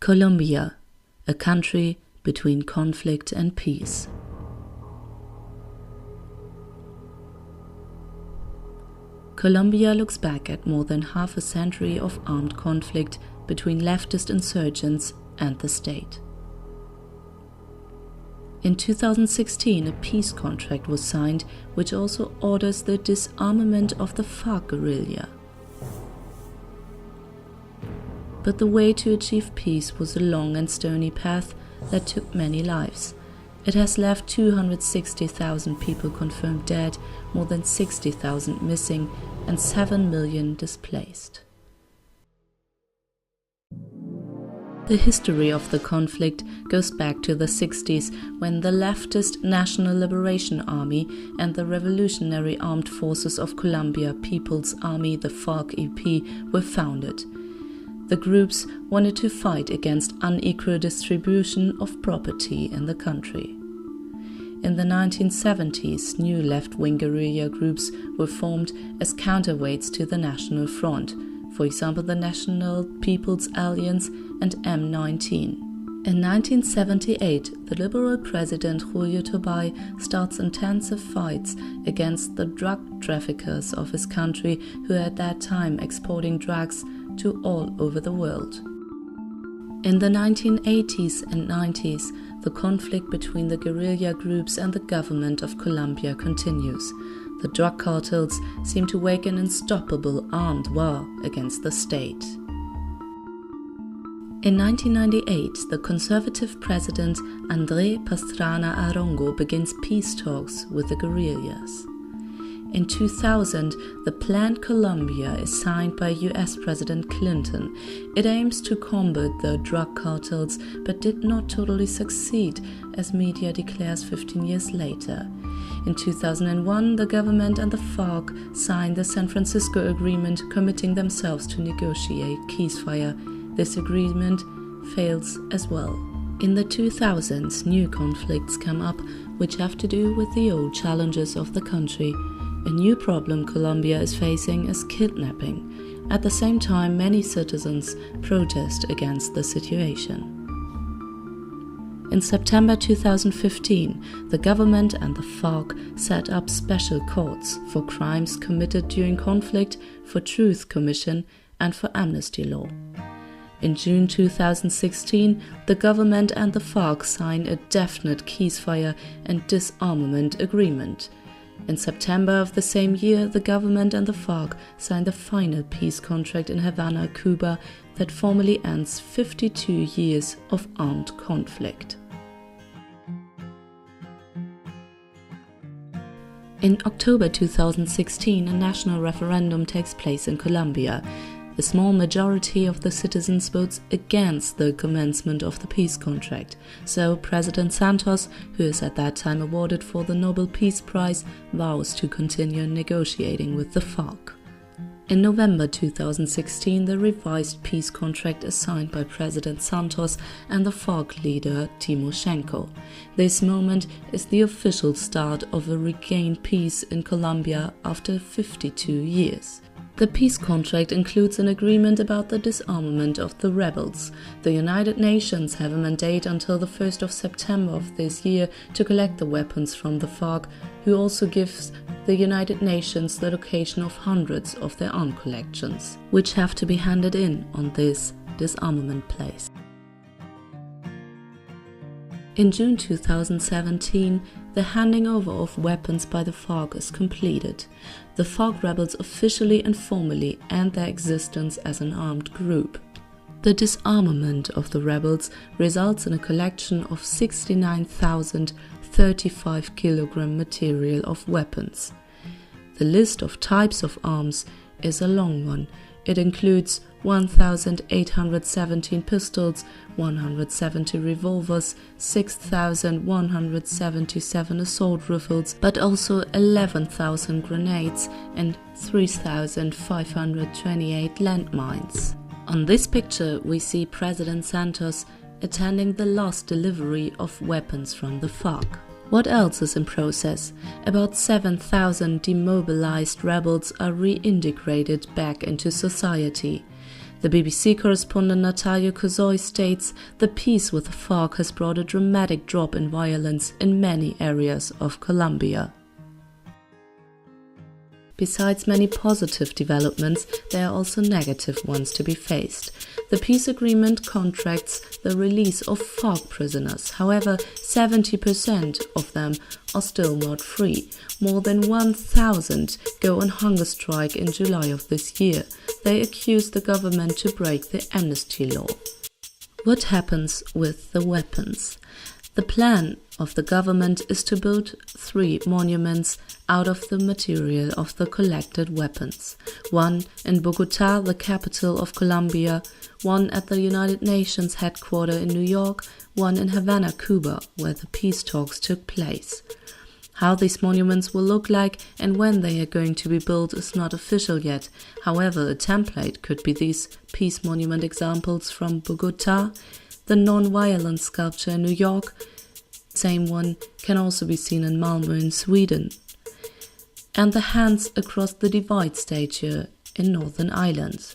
Colombia, a country between conflict and peace. Colombia looks back at more than half a century of armed conflict between leftist insurgents and the state. In 2016, a peace contract was signed which also orders the disarmament of the FARC-Guerilla. But the way to achieve peace was a long and stony path that took many lives. It has left 260,000 people confirmed dead, more than 60,000 missing, and 7 million displaced. The history of the conflict goes back to the 60s, when the leftist National Liberation Army and the Revolutionary Armed Forces of Colombia People's Army, the FARC-EP, were founded. The groups wanted to fight against unequal distribution of property in the country. In the 1970s, new left-wing guerrilla groups were formed as counterweights to the National Front, for example the National People's Alliance and M19. In 1978, the liberal president Julio Tobay starts intensive fights against the drug traffickers of his country, who at that time exporting drugs to all over the world. In the 1980s and 90s, the conflict between the guerrilla groups and the government of Colombia continues. The drug cartels seem to wage an unstoppable armed war against the state. In 1998, the conservative president Andrés Pastrana Arongo begins peace talks with the guerrillas. In 2000, the Plan Colombia is signed by US President Clinton. It aims to combat the drug cartels, but did not totally succeed, as media declares 15 years later. In 2001, the government and the FARC signed the San Francisco Agreement, committing themselves to negotiate ceasefire. This agreement fails as well. In the 2000s, new conflicts come up, which have to do with the old challenges of the country. A new problem Colombia is facing is kidnapping. At the same time, many citizens protest against the situation. In September 2015, the government and the FARC set up special courts for crimes committed during conflict, for Truth Commission, and for amnesty law. In June 2016, the government and the FARC signed a definite ceasefire and disarmament agreement. In September of the same year, the government and the FARC signed the final peace contract in Havana, Cuba, that formally ends 52 years of armed conflict. In October 2016, a national referendum takes place in Colombia. A small majority of the citizens votes against the commencement of the peace contract, so President Santos, who is at that time awarded for the Nobel Peace Prize, vows to continue negotiating with the FARC. In November 2016, the revised peace contract is signed by President Santos and the FARC leader Timoshenko. This moment is the official start of a regained peace in Colombia after 52 years. The peace contract includes an agreement about the disarmament of the rebels. The United Nations have a mandate until the 1st of September of this year to collect the weapons from the FARC, who also gives the United Nations the location of hundreds of their arm collections, which have to be handed in on this disarmament place. In June 2017, the handing over of weapons by the FARC is completed. The FARC rebels officially and formally end their existence as an armed group. The disarmament of the rebels results in a collection of 69,035 kg material of weapons. The list of types of arms is a long one. It includes 1,817 pistols, 170 revolvers, 6,177 assault rifles, but also 11,000 grenades and 3,528 landmines. On this picture, we see President Santos attending the last delivery of weapons from the FARC. What else is in process? About 7,000 demobilized rebels are reintegrated back into society. The BBC correspondent Natalia Kozoy states the peace with the FARC has brought a dramatic drop in violence in many areas of Colombia. Besides many positive developments, there are also negative ones to be faced. The peace agreement contracts the release of FARC prisoners. However, 70% of them are still not free. More than 1,000 go on hunger strike in July of this year. They accuse the government to break the amnesty law. What happens with the weapons? The plan of the government is to build 3 monuments out of the material of the collected weapons. One in Bogotá, the capital of Colombia, one at the United Nations headquarters in New York, one in Havana, Cuba, where the peace talks took place. How these monuments will look like and when they are going to be built is not official yet. However, a template could be these peace monument examples from Bogotá, the non-violent sculpture in New York. Same one can also be seen in Malmö in Sweden, and the Hands Across the Divide statue in Northern Ireland.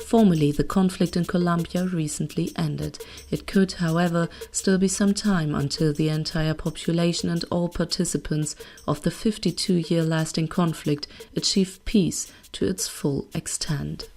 Formally, the conflict in Colombia recently ended. It could, however, still be some time until the entire population and all participants of the 52-year lasting conflict achieve peace to its full extent.